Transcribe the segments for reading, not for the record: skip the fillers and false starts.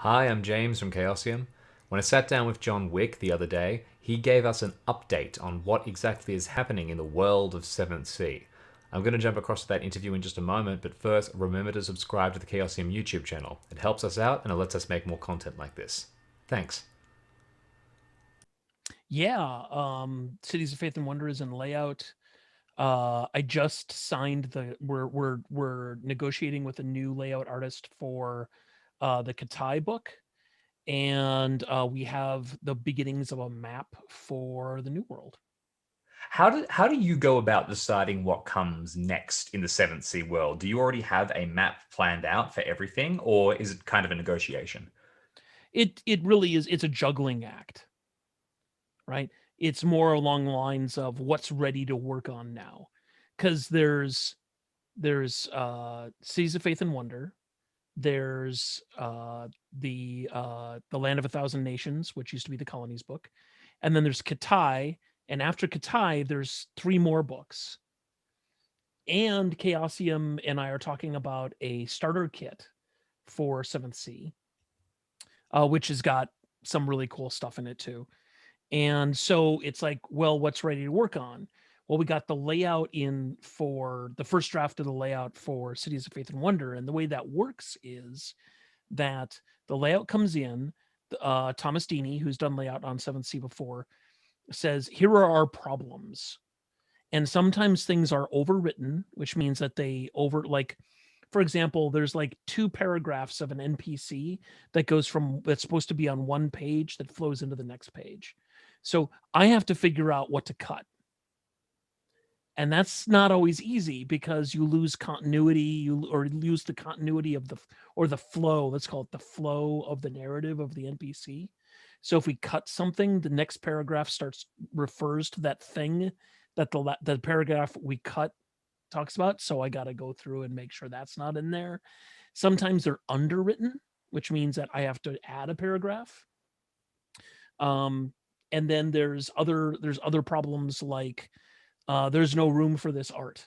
Hi, I'm James from Chaosium. When I sat down with John Wick the other day, he gave us an update on what exactly is happening in the world of 7th Sea. I'm going to jump across to that interview in just a moment, but first, remember to subscribe to the Chaosium YouTube channel. It helps us out and it lets us make more content like this. Thanks. Yeah, Cities of Faith and Wonder is in layout. I just signed the we're negotiating with a new layout artist for the Katai book, and we have the beginnings of a map for the New World. How do you go about deciding what comes next in the 7th Sea world? Do you already have a map planned out for everything, or is it kind of a negotiation? It really is. It's a juggling act, right? It's more along the lines of what's ready to work on now, because there's Cities of Faith and Wonder. There's the Land of a Thousand Nations, which used to be the Colonies book, and then there's Katai, and after Katai, there's three more books. And Chaosium and I are talking about a starter kit for Seventh Sea, which has got some really cool stuff in it too. And so it's like, well, what's ready to work on? Well, we got the layout in for the first draft of the layout for Cities of Faith and Wonder, and the way that works is that the layout comes in. Thomas Deeney, who's done layout on 7th Sea before, says, here are our problems. And sometimes things are overwritten, which means that they like, for example, there's like two paragraphs of an NPC that goes from that's supposed to be on one page that flows into the next page. So I have to figure out what to cut, and that's not always easy because you lose continuity, or lose the continuity of the flow. Let's call it the flow of the narrative of the NPC. So if we cut something, the next paragraph refers to that thing that the paragraph we cut talks about. So I got to go through and make sure that's not in there. Sometimes they're underwritten, which means that I have to add a paragraph. um and then there's other problems, like there's no room for this art.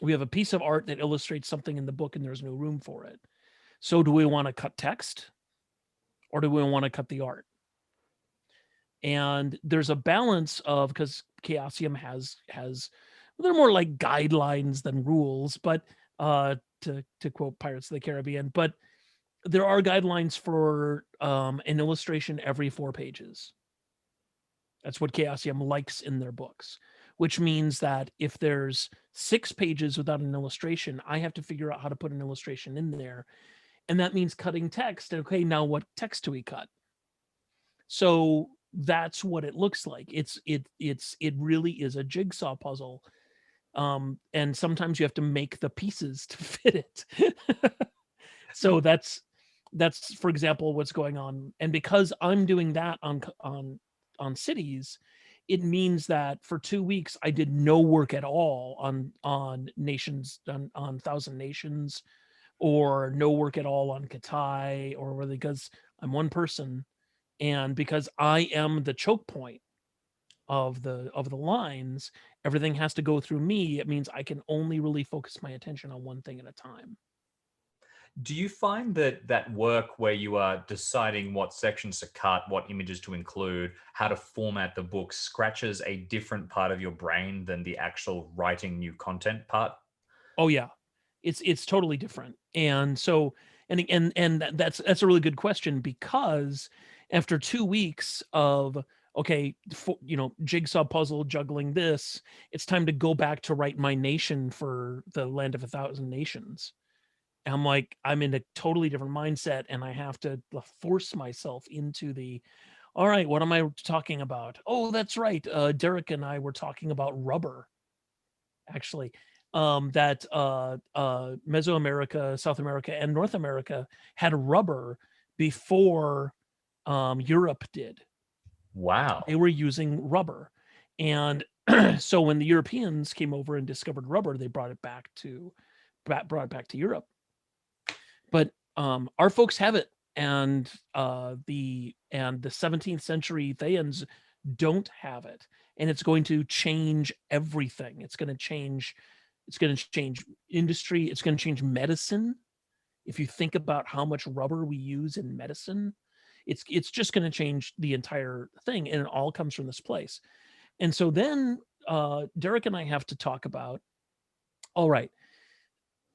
We have a piece of art that illustrates something in the book and there's no room for it. So do we want to cut text, or do we want to cut the art? And there's a balance of, because Chaosium has they're more like guidelines than rules, but to quote Pirates of the Caribbean, but there are guidelines for an illustration every 4 pages. That's what Chaosium likes in their books, which means that if there's 6 pages without an illustration, I have to figure out how to put an illustration in there. And that means cutting text. Okay, now what text do we cut? So that's what it looks like. It really is a jigsaw puzzle. And sometimes you have to make the pieces to fit it. So that's for example what's going on. And because I'm doing that on cities, it means that for 2 weeks I did no work at all on nations, on Thousand Nations, or no work at all on Katai, or really, because I'm one person, and because I am the choke point of the lines, everything has to go through me. It means I can only really focus my attention on one thing at a time. Do you find that that work where you are deciding what sections to cut, what images to include, how to format the book scratches a different part of your brain than the actual writing new content part? Oh yeah, it's totally different. And so, that's a really good question, because after 2 weeks of, okay, jigsaw puzzle juggling this, it's time to go back to write my nation for the Land of a Thousand Nations. And I'm like, I'm in a totally different mindset, and I have to force myself into the, all right, what am I talking about? Oh, that's right. Derek and I were talking about rubber, actually. That Mesoamerica, South America, and North America had rubber before Europe did. They Wow. were using rubber. And so when the Europeans came over and discovered rubber, they brought it back to Europe. But our folks have it, and the 17th century Thayans don't have it, and it's going to change everything. It's going to change industry. It's going to change medicine. if you think about how much rubber we use in medicine, it's just going to change the entire thing, and it all comes from this place. And so then Derek and I have to talk about, all right,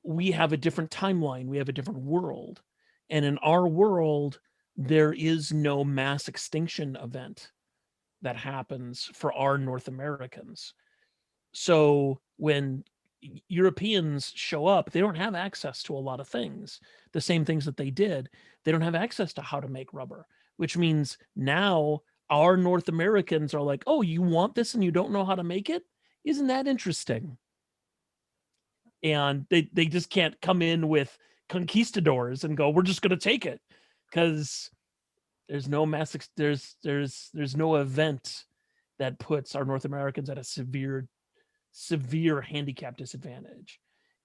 we have a different timeline, we have a different world, and in our world there is no mass extinction event that happens for our North Americans. So when Europeans show up, they don't have access to a lot of things, the same things that they did. They don't have access to how to make rubber, which means now our North Americans are like, oh, you want this and you don't know how to make it? Isn't that interesting? And they just can't come in with conquistadors and go, we're just going to take it, because there's no there's no event that puts our North Americans at a severe handicap disadvantage.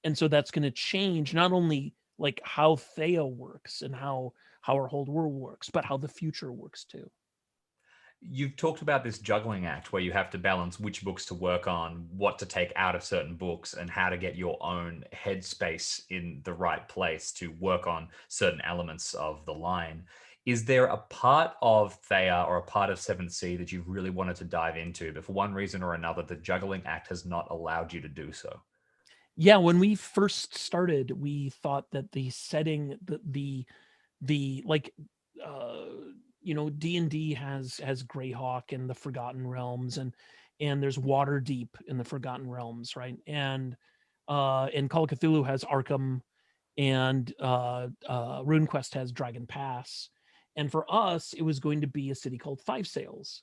And so that's going to change not only like how Thea works and how our whole world works, but how the future works too. You've talked about this juggling act where you have to balance which books to work on, what to take out of certain books, and how to get your own headspace in the right place to work on certain elements of the line. Is there a part of Thea or a part of 7th Sea that you've really wanted to dive into, but for one reason or another, the juggling act has not allowed you to do so? Yeah, when we first started, we thought that the setting, the like, uh, D&D has Greyhawk and the Forgotten Realms, and there's Waterdeep in the Forgotten Realms, right? And Call of Cthulhu has Arkham, and RuneQuest has Dragon Pass. And for us, it was going to be a city called Five Sails,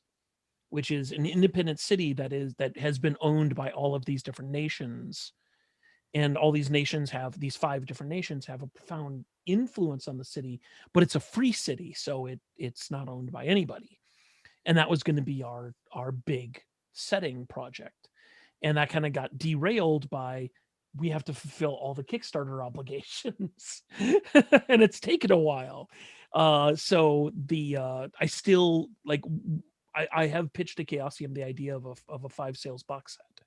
which is an independent city that has been owned by all of these different nations, and all these nations have these 5 different nations have a profound influence on the city, but it's a free city, so it's not owned by anybody. And that was going to be our big setting project, and that kind of got derailed by, we have to fulfill all the Kickstarter obligations and it's taken a while. So the I still like, I have pitched to Chaosium the idea of a Five Sales box set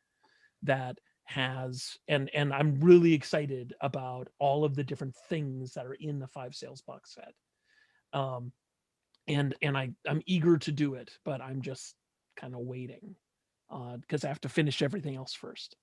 that has, and I'm really excited about all of the different things that are in the Five Sales box set. Um, and I'm eager to do it, but I'm just kind of waiting because I have to finish everything else first.